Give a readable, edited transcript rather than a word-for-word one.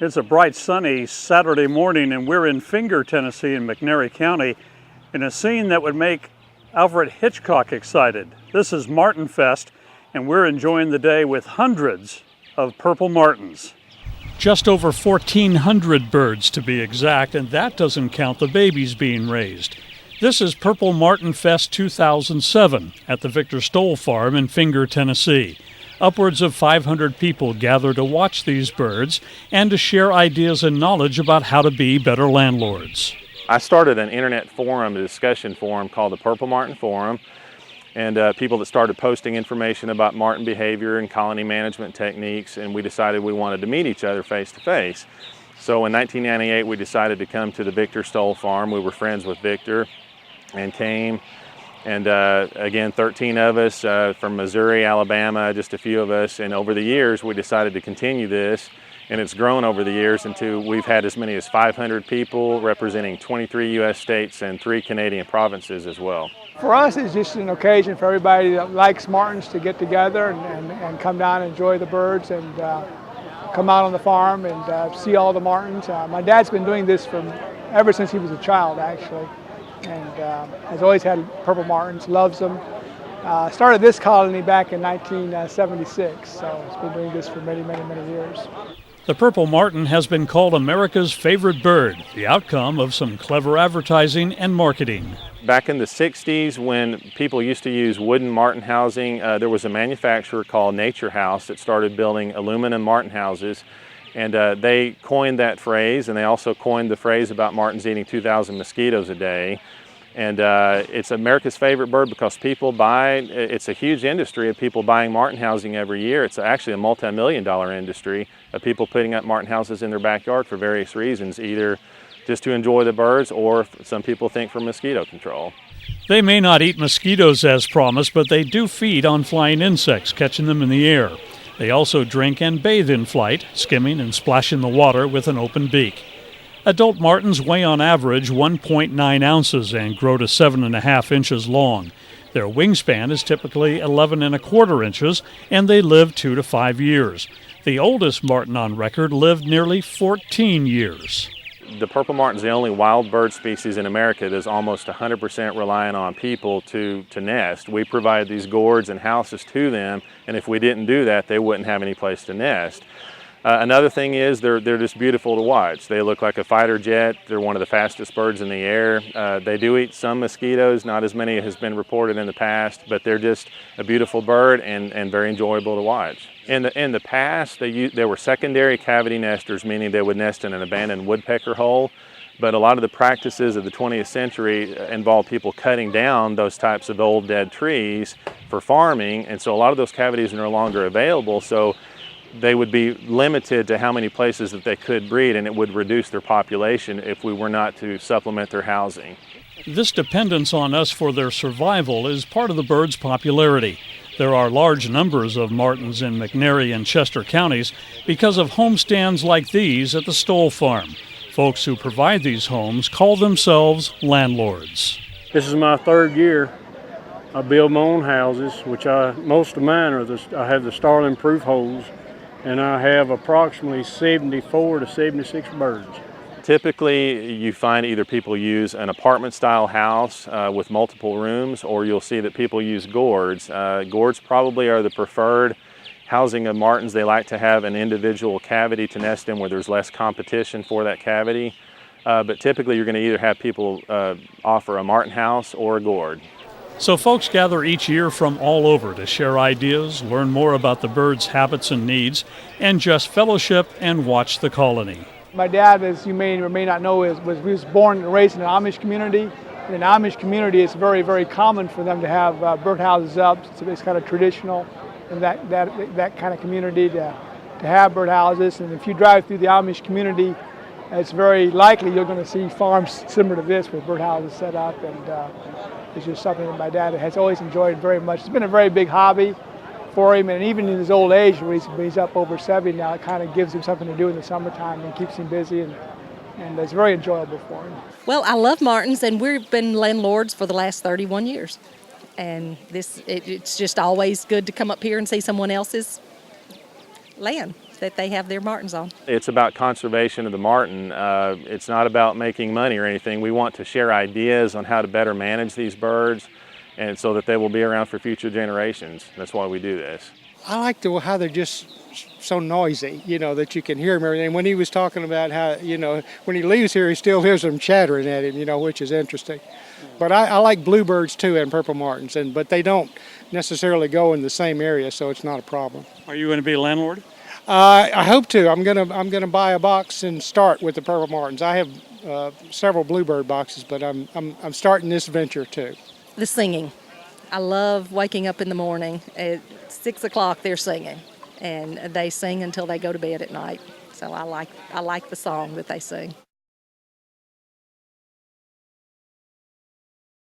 It's a bright, sunny Saturday morning, and we're in Finger, Tennessee, in McNairy County, in a scene that would make Alfred Hitchcock excited. This is Martin Fest, and we're enjoying the day with hundreds of purple martins. Just over 1,400 birds to be exact, and that doesn't count the babies being raised. This is Purple Martin Fest 2007 at the Victor Stoll Farm in Finger, Tennessee. Upwards of 500 people gather to watch these birds and to share ideas and knowledge about how to be better landlords. I started an internet forum, a discussion forum called the Purple Martin Forum, and people that started posting information about martin behavior and colony management techniques, and we decided we wanted to meet each other face to face. So in 1998 we decided to come to the Victor Stoll Farm. We were friends with Victor and came. And again, 13 of us from Missouri, Alabama, just a few of us. And over the years, we decided to continue this. And it's grown over the years until we've had as many as 500 people representing 23 U.S. states and 3 Canadian provinces as well. For us, it's just an occasion for everybody that likes martins to get together and come down and enjoy the birds and come out on the farm and see all the martins. My dad's been doing this ever since he was a child, actually. And has always had purple martins, loves them. Started this colony back in 1976, so it's been doing this for many, many, many years. The purple martin has been called America's favorite bird, the outcome of some clever advertising and marketing. Back in the 60s, when people used to use wooden martin housing, there was a manufacturer called Nature House that started building aluminum martin houses. And they coined that phrase, and they also coined the phrase about martins eating 2,000 mosquitoes a day. And it's America's favorite bird because people buy, it's a huge industry of people buying martin housing every year. It's actually a multi-million-dollar industry of people putting up martin houses in their backyard for various reasons, either just to enjoy the birds or some people think for mosquito control. They may not eat mosquitoes as promised, but they do feed on flying insects, catching them in the air. They also drink and bathe in flight, skimming and splashing the water with an open beak. Adult martins weigh on average 1.9 ounces and grow to 7.5 inches long. Their wingspan is typically 11.25 inches, and they live 2 to 5 years. The oldest martin on record lived nearly 14 years. The purple martin is the only wild bird species in America that is almost 100% reliant on people to nest. We provide these gourds and houses to them, and if we didn't do that, they wouldn't have any place to nest. Another thing is they're just beautiful to watch. They look like a fighter jet. They're one of the fastest birds in the air. They do eat some mosquitoes, not as many has been reported in the past, but they're just a beautiful bird and very enjoyable to watch. In the past, they were secondary cavity nesters, meaning they would nest in an abandoned woodpecker hole. But a lot of the practices of the 20th century involved people cutting down those types of old dead trees for farming, and so a lot of those cavities are no longer available. So they would be limited to how many places that they could breed, and it would reduce their population if we were not to supplement their housing. This dependence on us for their survival is part of the bird's popularity. There are large numbers of martins in McNairy and Chester counties because of homestands like these at the Stoll Farm. Folks who provide these homes call themselves landlords. This is my 3rd year. I build my own houses, which most of mine I have the starling-proof holes, and I have approximately 74 to 76 birds. Typically, you find either people use an apartment-style house with multiple rooms, or you'll see that people use gourds. Gourds probably are the preferred housing of martins. They like to have an individual cavity to nest in where there's less competition for that cavity. But typically, you're going to either have people offer a martin house or a gourd. So folks gather each year from all over to share ideas, learn more about the birds' habits and needs, and just fellowship and watch the colony. My dad, as you may or may not know, was born and raised in an Amish community. In an Amish community, it's very, very common for them to have birdhouses up. So it's kind of traditional in that kind of community to have birdhouses. And if you drive through the Amish community, it's very likely you're going to see farms similar to this with birdhouses set up. And it's just something that my dad has always enjoyed very much. It's been a very big hobby for him, and even in his old age, when he's up over 70 now, it kind of gives him something to do in the summertime and keeps him busy, and it's very enjoyable for him. Well, I love martins, and we've been landlords for the last 31 years. And it's just always good to come up here and see someone else's land. that they have their martins on. It's about conservation of the martin. It's not about making money or anything. We want to share ideas on how to better manage these birds, and so that they will be around for future generations. That's why we do this. I like how they're just so noisy, you know, that you can hear them and everything. When he was talking about how, you know, when he leaves here, he still hears them chattering at him, you know, which is interesting. But I like bluebirds too and purple martins, but they don't necessarily go in the same area, so it's not a problem. Are you going to be a landlord? I hope to. I'm gonna buy a box and start with the purple martins. I have several bluebird boxes, but I'm starting this venture too. The singing. I love waking up in the morning. At 6 o'clock they're singing, and they sing until they go to bed at night. So I like the song that they sing.